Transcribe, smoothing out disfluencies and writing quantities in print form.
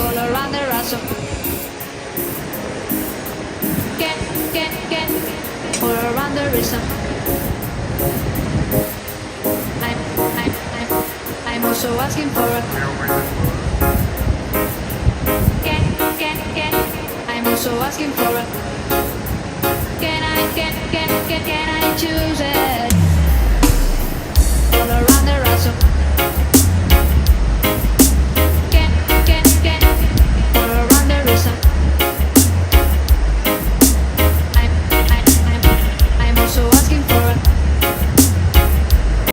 all around the ransom. Can, all around the rhythm. I'm also asking for a can, I'm also asking for a can I choose it? All around the ransom.